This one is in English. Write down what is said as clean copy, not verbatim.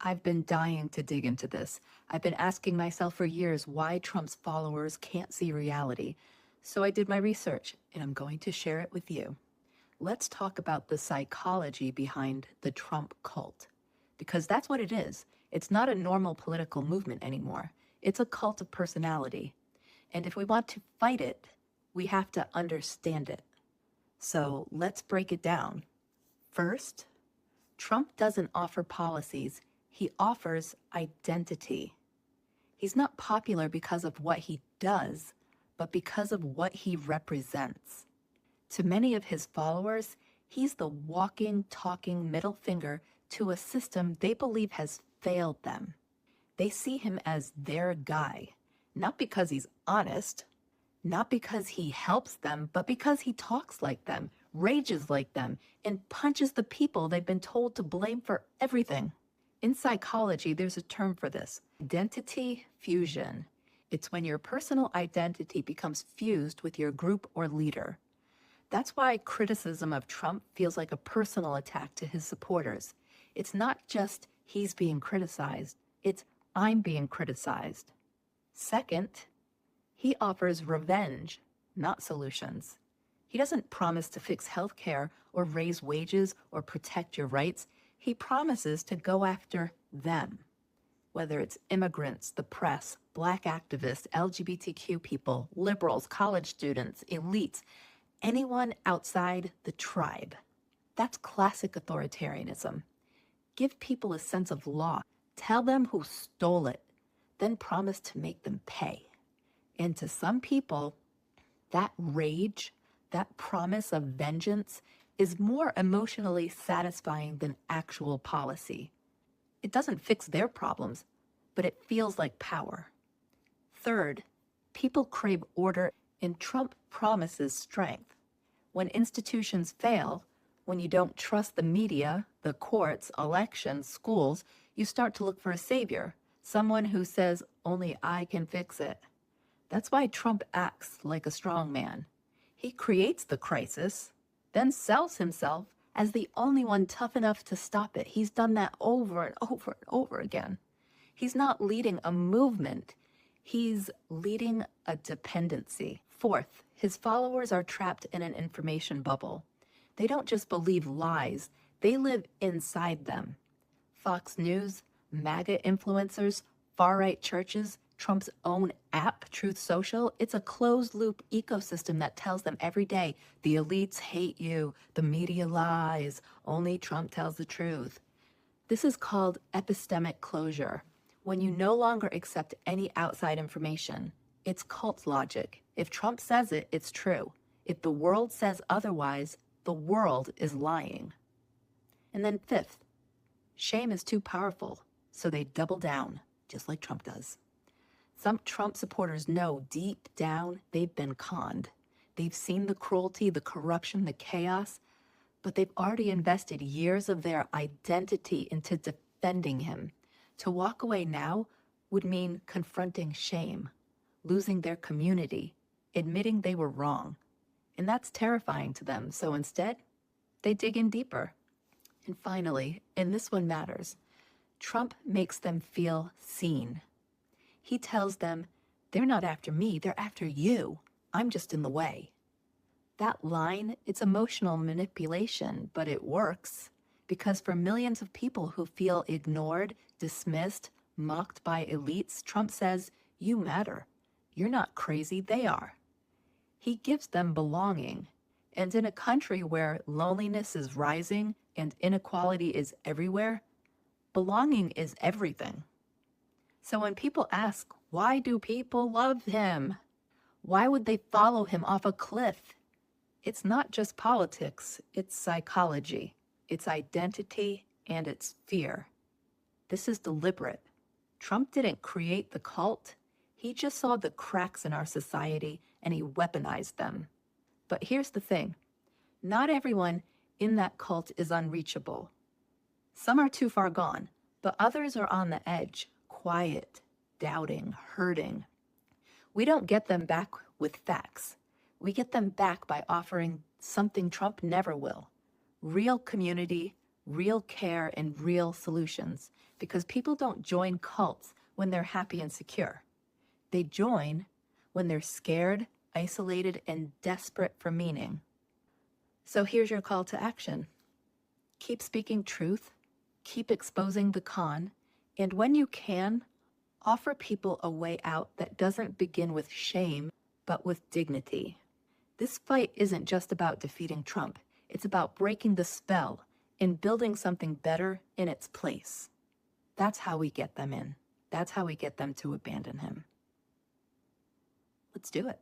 I've been dying to dig into this. I've been asking myself for years why Trump's followers can't see reality. So I did my research, and I'm going to share it with you. Let's talk about the psychology behind the Trump cult, because that's what it is. It's not a normal political movement anymore. It's a cult of personality. And if we want to fight it, we have to understand it. So let's break it down. First, Trump doesn't offer policies, he offers identity. He's not popular because of what he does, but because of what he represents. To many of his followers, he's the walking, talking middle finger to a system they believe has failed them. They see him as their guy, not because he's honest, not because he helps them, but because he talks like them, rages like them, and punches the people they've been told to blame for everything. In psychology, there's a term for this: identity fusion. It's when your personal identity becomes fused with your group or leader. That's why criticism of Trump feels like a personal attack to his supporters. It's not just he's being criticized, it's I'm being criticized. Second, he offers revenge, not solutions. He doesn't promise to fix healthcare or raise wages or protect your rights. He promises to go after them. Whether it's immigrants, the press, Black activists, LGBTQ people, liberals, college students, elites, anyone outside the tribe. That's classic authoritarianism. Give people a sense of law. Tell them who stole it, then promise to make them pay. And to some people, that rage, that promise of vengeance, is more emotionally satisfying than actual policy. It doesn't fix their problems, but it feels like power. Third, people crave order, and Trump promises strength. When institutions fail, when you don't trust the media, the courts, elections, schools, you start to look for a savior, someone who says, only I can fix it. That's why Trump acts like a strong man. He creates the crisis, then sells himself as the only one tough enough to stop it. He's done that over and over and over again. He's not leading a movement. He's leading a dependency. Fourth, his followers are trapped in an information bubble. They don't just believe lies, they live inside them. Fox News, MAGA influencers, far-right churches, Trump's own app, Truth Social, it's a closed-loop ecosystem that tells them every day, the elites hate you, the media lies, only Trump tells the truth. This is called epistemic closure, when you no longer accept any outside information. It's cult logic. If Trump says it, it's true. If the world says otherwise, the world is lying. And then fifth, shame is too powerful, so they double down, just like Trump does. Some Trump supporters know deep down they've been conned. They've seen the cruelty, the corruption, the chaos, but they've already invested years of their identity into defending him. To walk away now would mean confronting shame, losing their community, admitting they were wrong. And that's terrifying to them, so instead, they dig in deeper. And finally, and this one matters, Trump makes them feel seen. He tells them, they're not after me, they're after you. I'm just in the way. That line, it's emotional manipulation, but it works. Because for millions of people who feel ignored, dismissed, mocked by elites, Trump says, you matter. You're not crazy, they are. He gives them belonging. And in a country where loneliness is rising and inequality is everywhere, belonging is everything. So when people ask, why do people love him? Why would they follow him off a cliff? It's not just politics, it's psychology, it's identity, and it's fear. This is deliberate. Trump didn't create the cult. He just saw the cracks in our society and he weaponized them. But here's the thing. Not everyone in that cult is unreachable. Some are too far gone, but others are on the edge, quiet, doubting, hurting. We don't get them back with facts. We get them back by offering something Trump never will: real community, real care and real solutions, because people don't join cults when they're happy and secure. They join when they're scared, isolated, and desperate for meaning. So here's your call to action. Keep speaking truth, keep exposing the con, and when you can, offer people a way out that doesn't begin with shame, but with dignity. This fight isn't just about defeating Trump. It's about breaking the spell and building something better in its place. That's how we get them in. That's how we get them to abandon him. Let's do it.